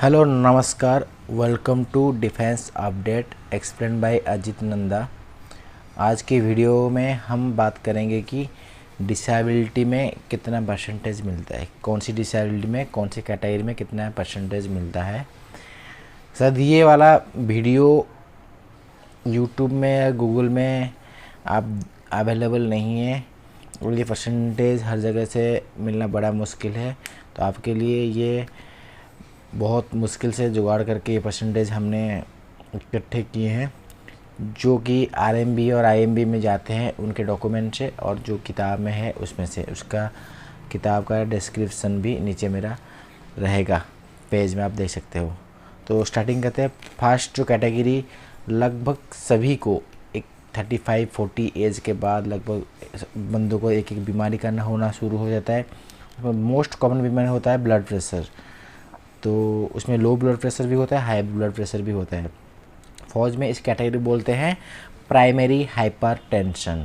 Hello नमस्कार। Welcome to defence update explain by Ajit Nanda. आज की वीडियो में हम बात करेंगे कि डिसेबिलिटी में कितना परसेंटेज मिलता है, कौन सी डिसेबिलिटी में कौन सी कैटेगरी में कितना परसेंटेज मिलता है। सर ये वाला वीडियो यूट्यूब में या गूगल में आप अवेलेबल नहीं है और ये परसेंटेज हर जगह से मिलना बड़ा मुश्किल है। तो आपके लिए ये बहुत मुश्किल से जुगाड़ करके ये परसेंटेज हमने इकट्ठे किए हैं, जो कि आरएमबी और आईएमबी में जाते हैं उनके डॉक्यूमेंट से, और जो किताब में है उसमें से। उसका किताब का डिस्क्रिप्शन भी नीचे मेरा रहेगा, पेज में आप देख सकते हो। तो स्टार्टिंग करते हैं। फर्स्ट जो कैटेगरी लगभग सभी को एक 35-40 एज के बाद लगभग बंदों को एक एक बीमारी करना होना शुरू हो जाता है। मोस्ट कॉमन बीमारी होता है ब्लड प्रेशर। तो उसमें लो ब्लड प्रेशर भी होता है, हाई ब्लड प्रेशर भी होता है। फौज में इस कैटेगरी बोलते हैं प्राइमरी हाइपरटेंशन,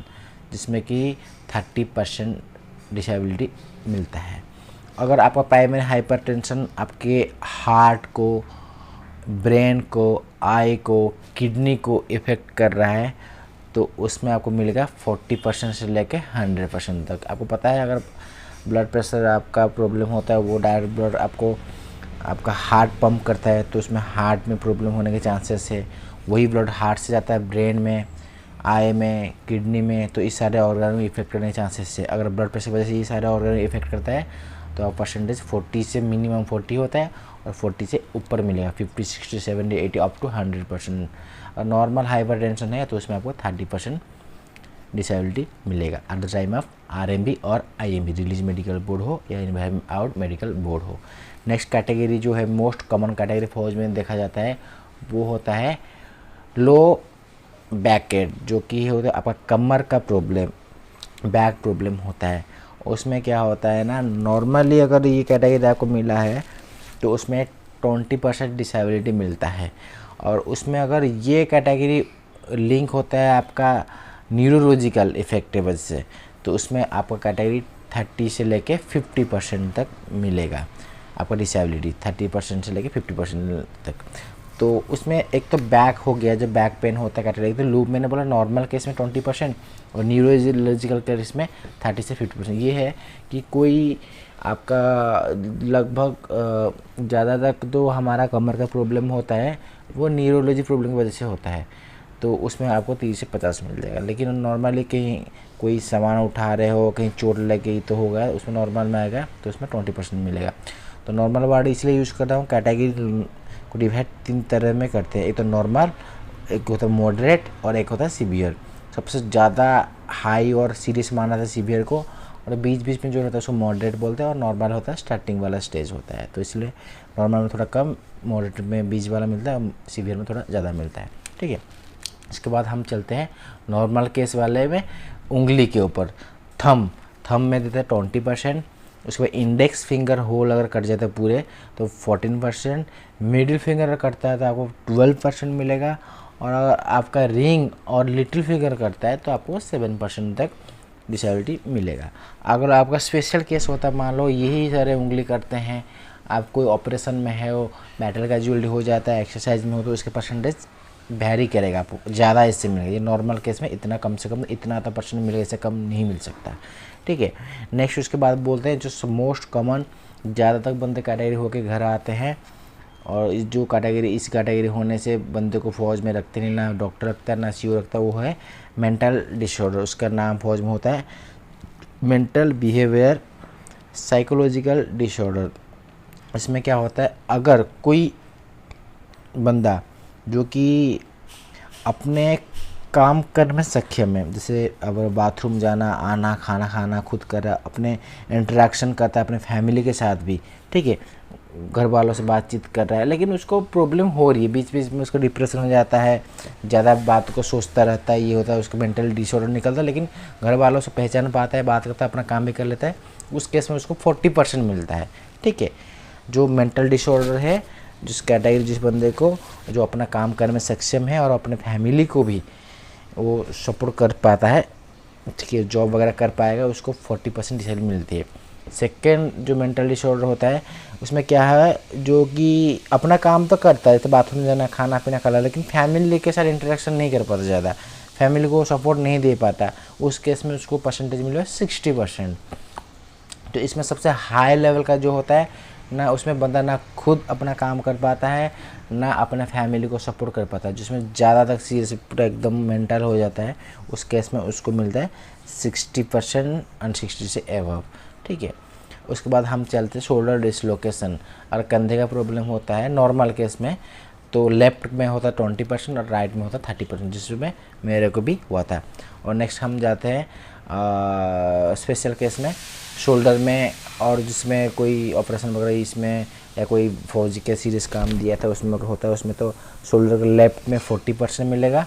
जिसमें कि 30% डिसेबिलिटी मिलता है। अगर आपका प्राइमरी हाइपरटेंशन आपके हार्ट को, ब्रेन को, आई को, किडनी को इफ़ेक्ट कर रहा है तो उसमें आपको मिलेगा 40% से लेकर 100% तक। आपको पता है अगर ब्लड प्रेशर आपका प्रॉब्लम होता है, वो डायरेक्ट ब्लड आपका हार्ट पंप करता है, तो उसमें हार्ट में प्रॉब्लम होने के चांसेस है। वही ब्लड हार्ट से जाता है ब्रेन में, आई में, किडनी में, तो इस सारे ऑर्गन में इफेक्ट करने के चांसेस है। अगर ब्लड प्रेशर की वजह से ये सारे ऑर्गन में इफेक्ट करता है तो आप परसेंटेज 40 से मिनिमम 40 होता है और 40 से ऊपर मिलेगा, 50, 60, 70, 80 अप टू 100%। और नॉर्मल हाइपरटेंशन है तो उसमें आपको 30% डिसेबिलिटी मिलेगा at the time of RMB और आईएमबी, रिलीज मेडिकल बोर्ड हो या इन्वायरमेंट आउट मेडिकल बोर्ड हो। नेक्स्ट कैटेगरी जो है मोस्ट कॉमन कैटेगरी फौज में देखा जाता है वो होता है लो बैकेट, जो कि होता है आपका कमर का प्रॉब्लम, बैक प्रॉब्लम होता है। उसमें क्या होता है ना, नॉर्मली अगर ये कैटेगरी आपको मिला है तो उसमें 20% डिसेबिलिटी मिलता है। और उसमें अगर ये कैटेगरी लिंक होता है आपका न्यूरोलॉजिकल इफेक्ट की वजह से, तो उसमें आपका कैटेगरी 30 से लेके 50% तक मिलेगा। आपका डिसेबिलिटी 30% से लेके 50% तक। तो उसमें एक तो बैक हो गया, जब बैक पेन होता है कैटेगरी, तो लूप मैंने बोला नॉर्मल केस में 20% और न्यूरोलॉजिकल केस में 30 से 50%। ये है कि कोई आपका लगभग ज़्यादा तक तो हमारा कमर का प्रॉब्लम होता है वो न्यूरोलॉजी प्रॉब्लम की वजह से होता है, तो उसमें आपको 30 से 50 मिल जाएगा। लेकिन नॉर्मली कहीं कोई सामान उठा रहे हो, कहीं चोट लग गई तो होगा, उसमें नॉर्मल में आएगा तो उसमें 20% मिलेगा। तो नॉर्मल वर्ड इसलिए यूज़ कर रहा हूँ, कैटेगरी को डिवाइड 3 तरह में करते हैं। एक तो नॉर्मल, एक होता है मॉडरेट और एक होता है सीवियर। सबसे ज़्यादा हाई और सीरियस माना था सीवियर को, और बीच बीच में जो होता है उसको मॉडरेट बोलते हैं, और नॉर्मल होता है स्टार्टिंग वाला स्टेज होता है। तो इसलिए नॉर्मल में थोड़ा कम, मॉडरेट में बीच वाला मिलता है, सीवियर में थोड़ा ज़्यादा मिलता है। ठीक है, इसके बाद हम चलते हैं नॉर्मल केस वाले में। उंगली के ऊपर थम में देते हैं 20%। उसके बाद इंडेक्स फिंगर होल अगर कट जाता है पूरे तो 14%। मिडिल फिंगर कटता है तो आपको 12% मिलेगा, और अगर आपका रिंग और लिटिल फिंगर कटता है तो आपको 7% तक डिसेबिलिटी मिलेगा। अगर आपका स्पेशल केस होता है, मान लो यही सारे उंगली करते हैं, आप कोई ऑपरेशन में है, वो मेटल का ज्वेलरी हो जाता है, एक्सरसाइज में हो, तो उसके परसेंटेज वैरी करेगा, आपको ज़्यादा इससे मिलेगा। ये नॉर्मल केस में इतना कम से कम इतना तो परसेंट मिलेगा, इससे कम नहीं मिल सकता। ठीक है, नेक्स्ट उसके बाद बोलते हैं जो मोस्ट कॉमन ज़्यादा तक बंदे कैटेगरी होके घर आते हैं, और जो कैटेगरी इस कैटेगरी होने से बंदे को फौज में रखते नहीं, ना डॉक्टर रखता है ना सीओ रखता, वो है मेंटल डिसऑर्डर। उसका नाम फौज में होता है मेंटल बिहेवियर साइकोलॉजिकल डिसऑर्डर। इसमें क्या होता है, अगर कोई बंदा जो कि अपने काम करने में सक्षम है, जैसे अगर बाथरूम जाना, आना, खाना खाना खुद कर रहा, अपने इंटरेक्शन करता है अपने फैमिली के साथ भी, ठीक है, घर वालों से बातचीत कर रहा है, लेकिन उसको प्रॉब्लम हो रही है, बीच बीच में उसको डिप्रेशन हो जाता है, ज़्यादा बात को सोचता रहता है, ये होता है उसको मेंटल डिसऑर्डर निकलता है, लेकिन घर वालों से पहचान पाता है, बात करता है, अपना काम भी कर लेता है, उस केस में उसको 40% मिलता है। ठीक है, जो मेंटल डिसऑर्डर है, जिस कैटेगरी, जिस बंदे को जो अपना काम करने में सक्षम है और अपने फैमिली को भी वो सपोर्ट कर पाता है, ठीक है, जॉब वगैरह कर पाएगा, उसको 40% डिसेबिलिटी मिलती है। सेकेंड जो मेंटल डिसऑर्डर होता है उसमें क्या है, जो कि अपना काम तो करता है, जैसे बाथरूम जाना, खाना पीना खाना, लेकिन फैमिली के साथ इंटरेक्शन नहीं कर पाता, ज़्यादा फैमिली को सपोर्ट नहीं दे पाता, उस केस में उसको परसेंटेज मिलेगा 60%। तो इसमें सबसे हाई लेवल का जो होता है ना, उसमें बंदा ना खुद अपना काम कर पाता है ना अपने फैमिली को सपोर्ट कर पाता है, जिसमें ज़्यादा तक सीरियस पूरा एकदम मेंटल हो जाता है, उस केस में उसको मिलता है 60% एंड 60 से एवब। ठीक है, उसके बाद हम चलते शोल्डर डिसलोकेशन। और कंधे का प्रॉब्लम होता है नॉर्मल केस में, तो लेफ्ट में होता है 20% और राइट में होता है 30%, जिसमें मेरे को भी हुआ था। और नेक्स्ट हम जाते हैं स्पेशल केस में, शोल्डर में, और जिसमें कोई ऑपरेशन वगैरह इसमें या कोई फौजी के सीरियस काम दिया था उसमें होता है, उसमें तो शोल्डर के लेफ्ट में 40% मिलेगा,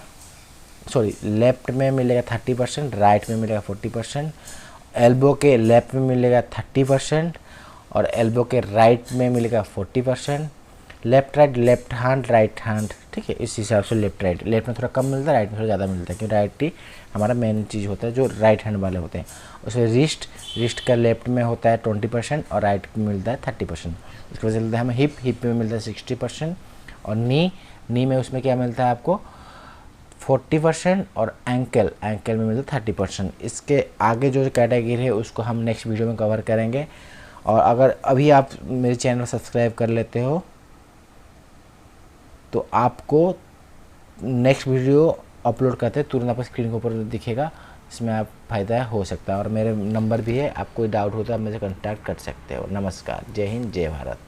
सॉरी लेफ्ट में मिलेगा 30%, राइट में मिलेगा 40%, एल्बो के लेफ्ट में मिलेगा 30% और एल्बो के राइट में मिलेगा 40%। Left right, left hand right hand, ठीक है, इस हिसाब से लेफ्ट राइट, लेफ्ट में थोड़ा कम मिलता है, राइट में थोड़ा ज़्यादा मिलता है, क्योंकि राइट ही हमारा मेन चीज़ होता है जो राइट हैंड वाले होते हैं। उसमें रिस्ट का लेफ्ट में होता है 20% और राइट में मिलता है 30%। उसके बाद चलते हैं हमें हिप में मिलता है 60% और नी में उसमें क्या मिलता है आपको 40% और एंकल में मिलता है 30%। इसके आगे जो कैटेगरी है उसको हम नेक्स्ट वीडियो में कवर करेंगे। और अगर अभी आप मेरे चैनल सब्सक्राइब कर लेते हो तो आपको नेक्स्ट वीडियो अपलोड करते तुरंत आपको स्क्रीन के ऊपर दिखेगा, इसमें आप फ़ायदा हो सकता है। और मेरे नंबर भी है, आप कोई डाउट हो तो आप मुझे कांटेक्ट कर सकते हो। नमस्कार, जय हिंद, जय भारत।